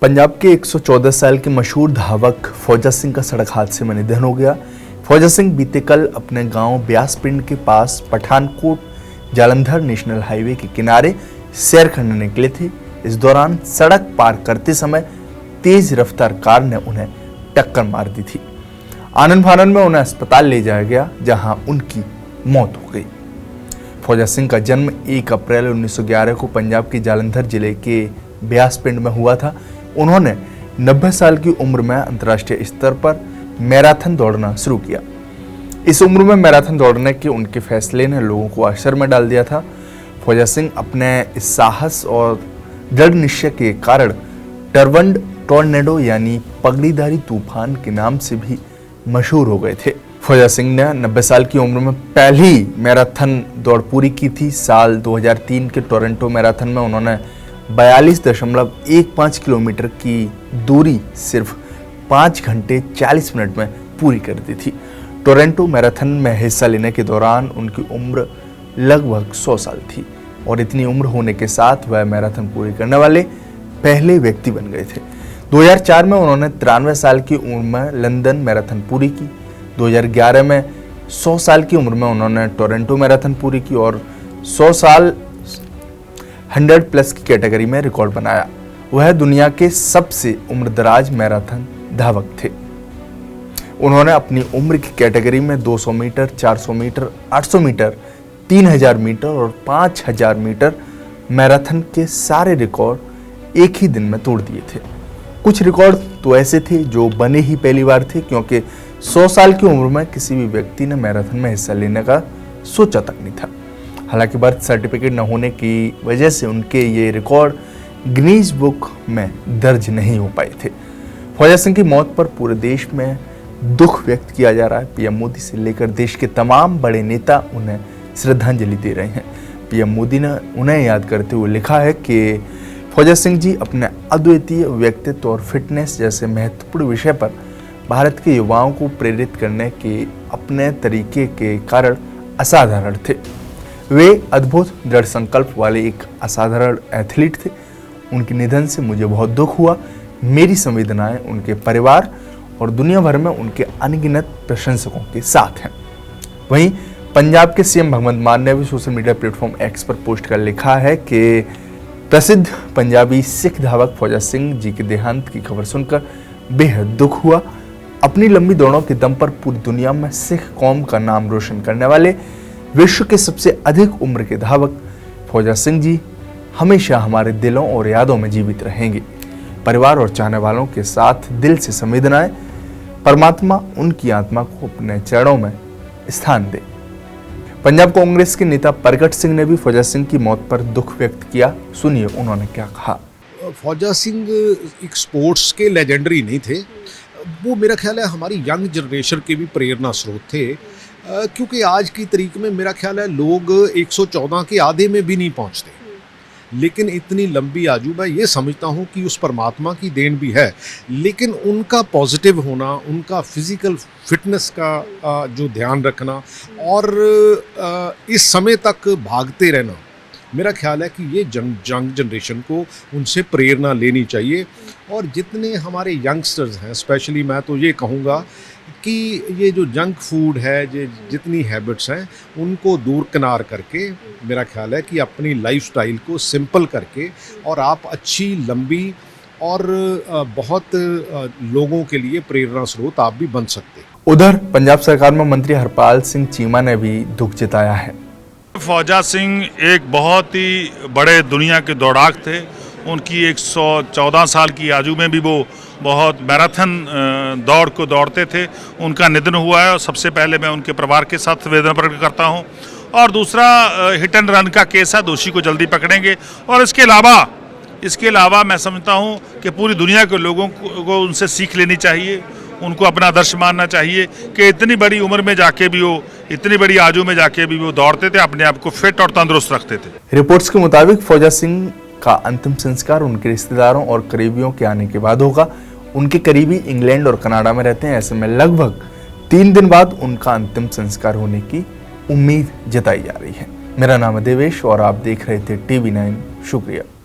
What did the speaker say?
पंजाब के 114 साल के मशहूर धावक फौजा सिंह का सड़क हादसे में निधन हो गया। फौजा सिंह बीते कल अपने गांव ब्यास पिंड के पास पठानकोट जालंधर नेशनल हाईवे के किनारे सैर करने निकले थे। इस दौरान सड़क पार करते समय तेज रफ्तार कार ने उन्हें टक्कर मार दी थी। आनन फानन में उन्हें अस्पताल ले जाया गया, जहां उनकी मौत हो गई। फौजा सिंह का जन्म 1 अप्रैल 1911 को पंजाब के जालंधर जिले के ब्यास पिंड में हुआ था। उन्होंने 90 साल की उम्र में अंतर्राष्ट्रीय स्तर पर मैराथन दौड़ना शुरू किया। इस उम्र में मैराथन दौड़ने के उनके फैसले ने लोगों को आश्चर्य में डाल दिया था। फौजा सिंह अपने इस साहस और दृढ़ निश्चय के कारण टरवंड टॉर्नेडो यानी पगड़ीधारी तूफान के नाम से भी मशहूर हो गए थे। फौजा सिंह ने 90 साल की उम्र में पहली मैराथन दौड़ पूरी की थी। साल 2003 के टोरंटो मैराथन में उन्होंने 42.15 किलोमीटर की दूरी सिर्फ 5 घंटे 40 मिनट में पूरी कर दी थी। टोरंटो मैराथन में हिस्सा लेने के दौरान उनकी उम्र लगभग 100 साल थी और इतनी उम्र होने के साथ वह मैराथन पूरी करने वाले पहले व्यक्ति बन गए थे। 2004 में उन्होंने 93 साल की उम्र में लंदन मैराथन पूरी की। 2011 में 100 साल की उम्र में उन्होंने टोरंटो मैराथन पूरी की और 100 साल 100+ की कैटेगरी में रिकॉर्ड बनाया। वह दुनिया के सबसे उम्रदराज मैराथन धावक थे। उन्होंने अपनी उम्र की कैटेगरी में 200 मीटर, 400 मीटर, 800 मीटर, 3000 मीटर और 5000 मीटर मैराथन के सारे रिकॉर्ड एक ही दिन में तोड़ दिए थे। कुछ रिकॉर्ड तो ऐसे थे जो बने ही पहली बार थे, क्योंकि 100 साल की उम्र में किसी भी व्यक्ति ने मैराथन में हिस्सा लेने का सोचा तक नहीं था। हालांकि बर्थ सर्टिफिकेट न होने की वजह से उनके ये रिकॉर्ड गिनीज बुक में दर्ज नहीं हो पाए थे। फौजा सिंह की मौत पर पूरे देश में दुख व्यक्त किया जा रहा है। पीएम मोदी से लेकर देश के तमाम बड़े नेता उन्हें श्रद्धांजलि दे रहे हैं। पीएम मोदी ने उन्हें याद करते हुए लिखा है कि फौजा सिंह जी अपने अद्वितीय व्यक्तित्व और फिटनेस जैसे महत्वपूर्ण विषय पर भारत के युवाओं को प्रेरित करने के अपने तरीके के कारण असाधारण थे। वे अद्भुत दृढ़ संकल्प वाले एक असाधारण एथलीट थे। उनके निधन से मुझे बहुत दुख हुआ। मेरी संवेदनाएं उनके परिवार और दुनिया भर में उनके अनगिनत प्रशंसकों के साथ हैं। वहीं पंजाब के सीएम भगवंत मान ने भी सोशल मीडिया प्लेटफॉर्म एक्स पर पोस्ट कर लिखा है कि प्रसिद्ध पंजाबी सिख धावक फौजा सिंह जी के देहांत की खबर सुनकर बेहद दुख हुआ। अपनी लंबी दौड़ों के दम पर पूरी दुनिया में सिख कौम का नाम रोशन करने वाले विश्व के सबसे अधिक उम्र के धावक फौजा सिंह जी हमेशा हमारे दिलों और यादों में जीवित रहेंगे। परिवार और चाहने वालों के साथ दिल से संवेदनाएं। परमात्मा उनकी आत्मा को अपने चरणों में स्थान दे। पंजाब कांग्रेस के नेता प्रगट सिंह ने भी फौजा सिंह की मौत पर दुख व्यक्त किया। सुनिए उन्होंने क्या कहा। फौजा सिंह एक स्पोर्ट्स के लेजेंडरी नहीं थे, वो मेरा ख्याल है हमारी यंग जनरेशन के भी प्रेरणा स्रोत थे, क्योंकि आज की तारीख में मेरा ख्याल है लोग 114 के आधे में भी नहीं पहुंचते, लेकिन इतनी लंबी आयु मैं ये समझता हूँ कि उस परमात्मा की देन भी है। लेकिन उनका पॉजिटिव होना, उनका फिज़िकल फिटनेस का जो ध्यान रखना और इस समय तक भागते रहना, मेरा ख्याल है कि ये यंग जनरेशन को उनसे प्रेरणा लेनी चाहिए। और जितने हमारे यंगस्टर्स हैं, स्पेशली मैं तो ये कहूँगा कि ये जो जंक फूड है, ये जितनी हैबिट्स हैं, उनको दूर किनार करके मेरा ख्याल है कि अपनी लाइफस्टाइल को सिंपल करके और आप अच्छी लंबी और बहुत लोगों के लिए प्रेरणा स्रोत आप भी बन सकते हैं। उधर पंजाब सरकार में मंत्री हरपाल सिंह चीमा ने भी दुख जताया है। फौजा सिंह एक बहुत ही बड़े दुनिया के दौड़ाक थे। उनकी 114 साल की आयु में भी वो बहुत मैराथन दौड़ को दौड़ते थे। उनका निधन हुआ है और सबसे पहले मैं उनके परिवार के साथ संवेदना प्रकट करता हूं। और दूसरा हिट एंड रन का केस है, दोषी को जल्दी पकड़ेंगे। और इसके अलावा मैं समझता हूं कि पूरी दुनिया के लोगों को उनसे सीख लेनी चाहिए, उनको अपना आदर्श मानना चाहिए कि इतनी बड़ी उम्र में जाके भी वो, इतनी बड़ी आयु में जाके भी वो दौड़ते थे, अपने आप को फिट और तंदुरुस्त रखते थे। रिपोर्ट्स के मुताबिक फौजा सिंह का अंतिम संस्कार उनके रिश्तेदारों और करीबियों के आने के बाद होगा। उनके करीबी इंग्लैंड और कनाडा में रहते हैं। ऐसे में लगभग 3 दिन बाद उनका अंतिम संस्कार होने की उम्मीद जताई जा रही है। मेरा नाम है देवेश और आप देख रहे थे TV9। शुक्रिया।